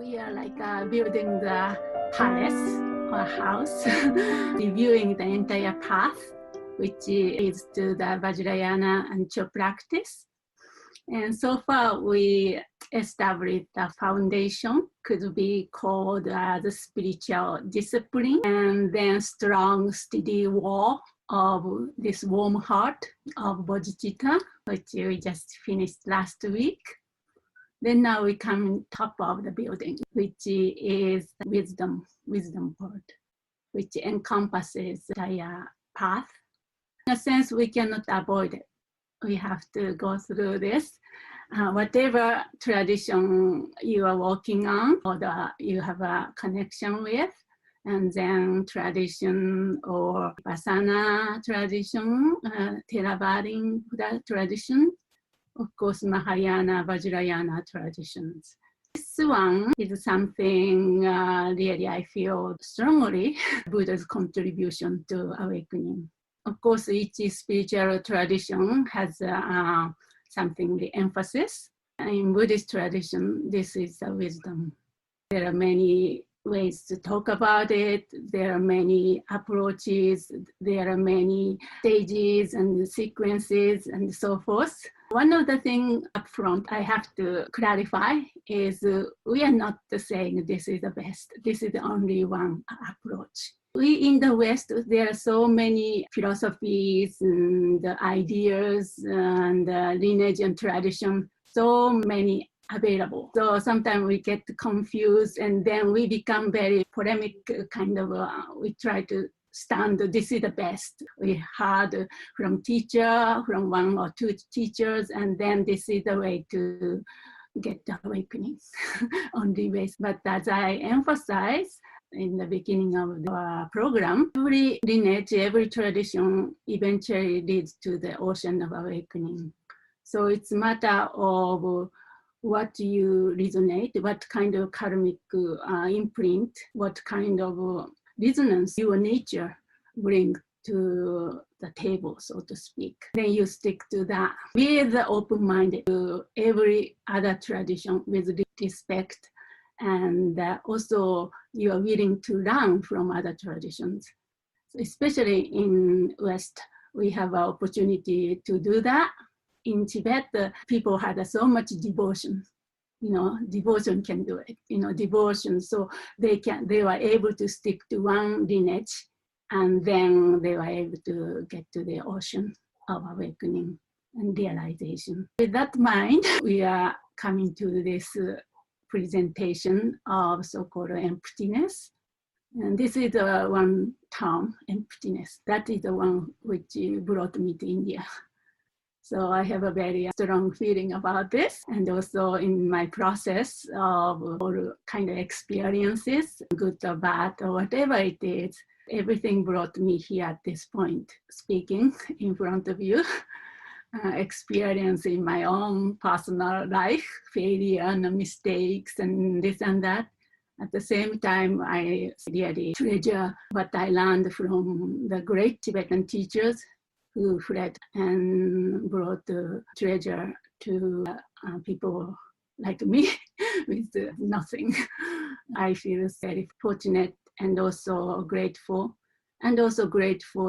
We are like building the palace or house, reviewing the entire path, which is to the Vajrayana and Chöd practice. And so far, we established a foundation, could be called the spiritual discipline, and then strong, steady wall of this warm heart of Bodhicitta, which we just finished last week. Then now we come on top of the building, which is the wisdom part, which encompasses the entire path. In a sense, we cannot avoid it. We have to go through this. Whatever tradition you are working on or you have a connection with, and then tradition or Vipassana tradition, Theravada tradition, of course, Mahayana, Vajrayana traditions. This one is something really I feel strongly Buddha's contribution to awakening. Of course, each spiritual tradition has something, the emphasis. In Buddhist tradition, this is the wisdom. There are many ways to talk about it. There are many approaches. There are many stages and sequences and so forth. One of the things up front I have to clarify is we are not saying this is the best. This is the only one approach. We in the West, there are so many philosophies and ideas and lineage and tradition, so many available. So sometimes we get confused and then we become very polemic kind of, we try to stand, this is the best. We heard from teacher, from one or two teachers, and then this is the way to get the awakening, only ways. But as I emphasize in the beginning of the program, every lineage, every tradition eventually leads to the ocean of awakening. So it's a matter of what you resonate, what kind of karmic imprint, what kind of resonance your nature bring to the table, so to speak. Then you stick to that with the open-minded to every other tradition with respect, and also you are willing to learn from other traditions. So especially in West, we have an opportunity to do that. In Tibet, people had so much devotion. Devotion can do it. Devotion. So they were able to stick to one lineage, and then they were able to get to the ocean of awakening and realization. With that mind, we are coming to this presentation of so-called emptiness. And this is the one term, emptiness. That is the one which brought me to India. So I have a very strong feeling about this. And also in my process of all kind of experiences, good or bad or whatever it is, everything brought me here at this point, speaking in front of you, experiencing my own personal life, failure and mistakes and this and that. At the same time, I really treasure what I learned from the great Tibetan teachers who fled and brought the treasure to people like me with nothing. I feel very fortunate and also grateful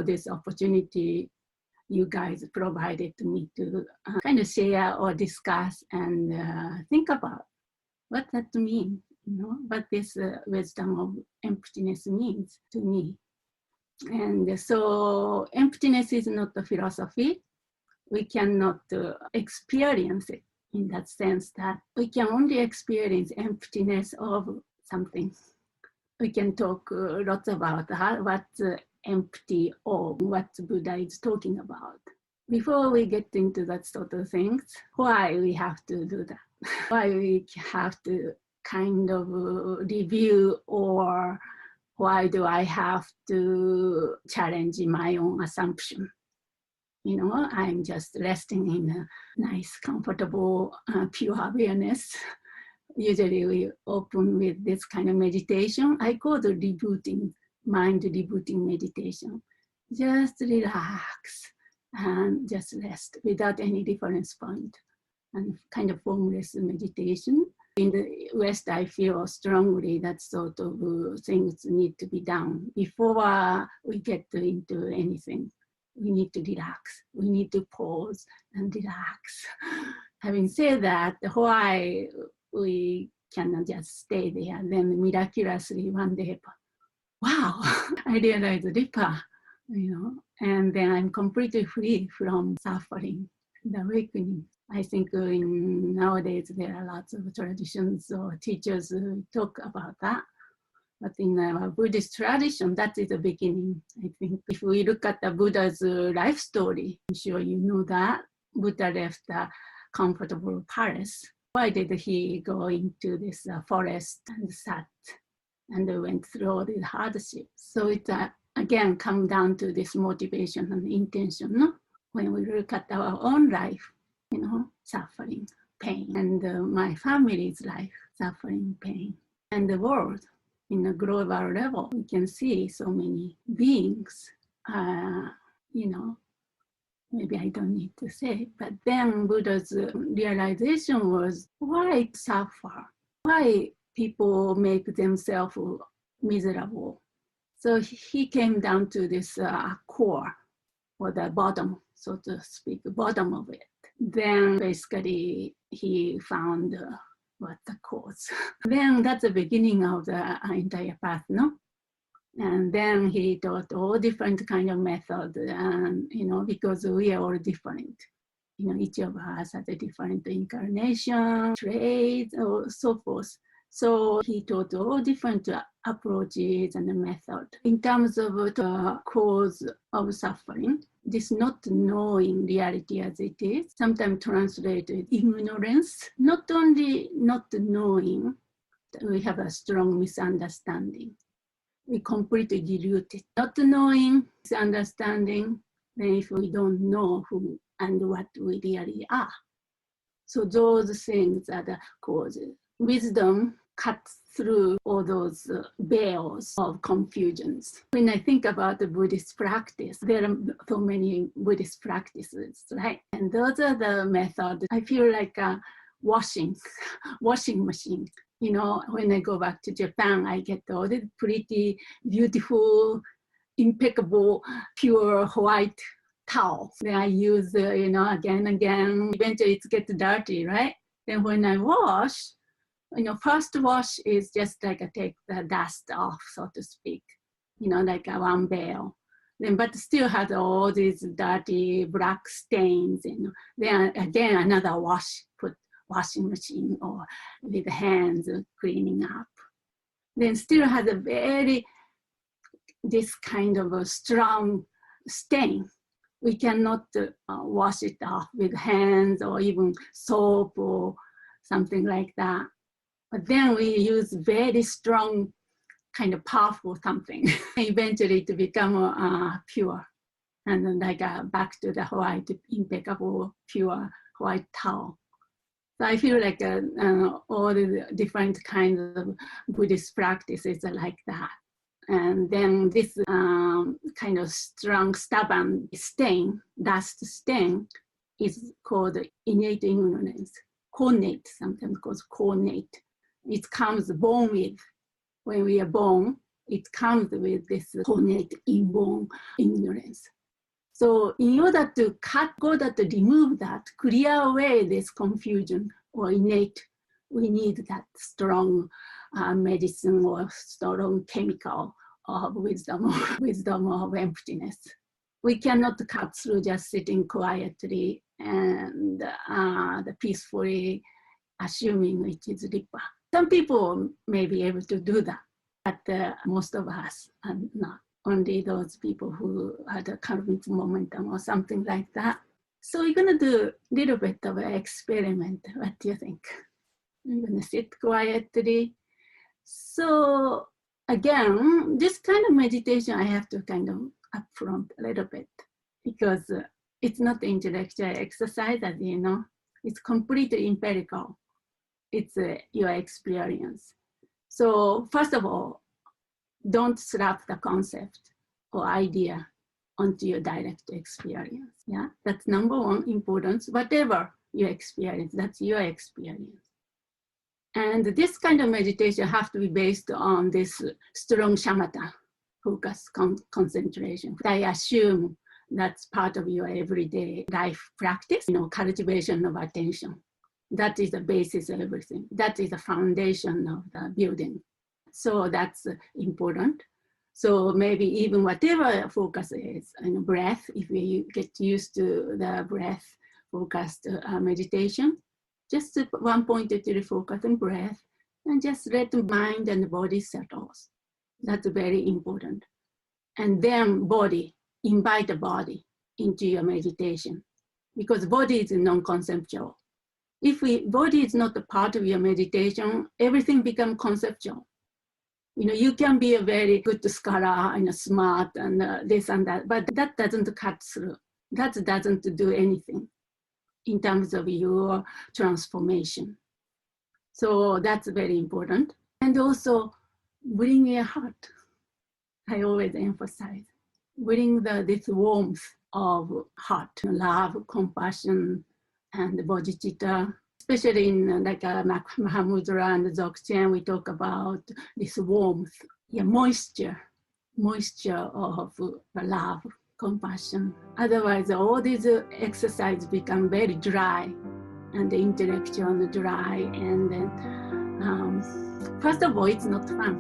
this opportunity you guys provided to me to kind of share or discuss and think about what that means, what this wisdom of emptiness means to me. And so emptiness is not a philosophy. We cannot experience it in that sense that we can only experience emptiness of something. We can talk lots about what's empty or what Buddha is talking about. Before we get into that sort of things, why we have to do that? Why we have to kind of review, or why do I have to challenge my own assumption? I'm just resting in a nice, comfortable, pure awareness. Usually we open with this kind of meditation. I call it mind rebooting meditation. Just relax and just rest without any reference point, and kind of formless meditation. In the West, I feel strongly that sort of things need to be done before we get into anything. We need to relax. We need to pause and relax. Having said that, why we cannot just stay there, then miraculously one day, wow, I realized Ripa, and then I'm completely free from suffering, the awakening. I think nowadays there are lots of traditions or teachers who talk about that. But in our Buddhist tradition, that is the beginning, I think. If we look at the Buddha's life story, I'm sure you know that. Buddha left a comfortable palace. Why did he go into this forest and sat and went through all these hardships? So it again comes down to this motivation and intention. No? When we look at our own life, suffering, pain, and my family's life, suffering, pain, and the world in a global level, we can see so many beings, maybe I don't need to say, but then Buddha's realization was, why suffer? Why people make themselves miserable? So he came down to this core, or the bottom, so to speak, bottom of it. Then basically he found what the cause. Then that's the beginning of the entire path, no? And then he taught all different kind of methods, and because we are all different. Each of us has a different incarnation, traits, or so forth. So he taught all different approaches and method. In terms of the cause of suffering, this not knowing reality as it is, sometimes translated ignorance, not only not knowing, we have a strong misunderstanding. We completely dilute it. Not knowing, misunderstanding, then if we don't know who and what we really are. So those things are the causes. Wisdom cuts through all those veils of confusions. When I think about the Buddhist practice, there are so many Buddhist practices, right? And those are the methods. I feel like a washing machine. When I go back to Japan, I get all the pretty beautiful, impeccable, pure white towel. Then I use, again and again. Eventually it gets dirty, right? Then when I wash, first wash is just like take the dust off, so to speak, like a one veil. Then, but still has all these dirty black stains. Then again another wash, put washing machine or with hands cleaning up. Then still has a this kind of a strong stain. We cannot wash it off with hands or even soap or something like that. But then we use very strong, kind of powerful something, eventually to become pure. And then back to the white, impeccable, pure white towel. So I feel like all the different kinds of Buddhist practices are like that. And then this kind of strong, stubborn stain, dust stain, is called innate ignorance. Connate, sometimes called connate. It comes born with. When we are born, it comes with this connate inborn ignorance. So in order to remove that, clear away this confusion or innate, we need that strong medicine or strong chemical of wisdom of emptiness. We cannot cut through just sitting quietly and peacefully assuming it is Ripa. Some people may be able to do that, but most of us are not. Only those people who had a karmic momentum or something like that. So we're going to do a little bit of an experiment. What do you think? I'm going to sit quietly. So again, this kind of meditation, I have to kind of upfront a little bit because it's not intellectual exercise, as you know. It's completely empirical. It's your experience. So first of all, don't slap the concept or idea onto your direct experience. Yeah, that's number one importance. Whatever you experience, that's your experience. And this kind of meditation have to be based on this strong shamatha, focus, concentration. I assume that's part of your everyday life practice, cultivation of attention. That is the basis of everything. That is the foundation of the building. So that's important. So maybe even whatever focus is, breath, if we get used to the breath focused meditation, just one pointed to the focus on breath and just let the mind and the body settles. That's very important. And then body, invite the body into your meditation because body is non-conceptual. If body is not a part of your meditation, everything becomes conceptual. You can be a very good scholar and smart and this and that, but that doesn't cut through. That doesn't do anything in terms of your transformation. So that's very important. And also bring your heart. I always emphasize, bring this warmth of heart, love, compassion, and bodhicitta. Especially in Mahamudra and Dzogchen, we talk about this warmth, moisture of love, compassion. Otherwise, all these exercises become very dry and intellectual and dry. And then, first of all, it's not fun.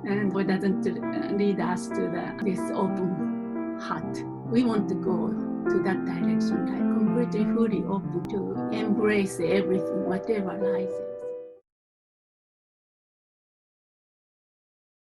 And it doesn't lead us to this open heart. We want to go to that direction, like completely fully open to embrace everything, whatever lies.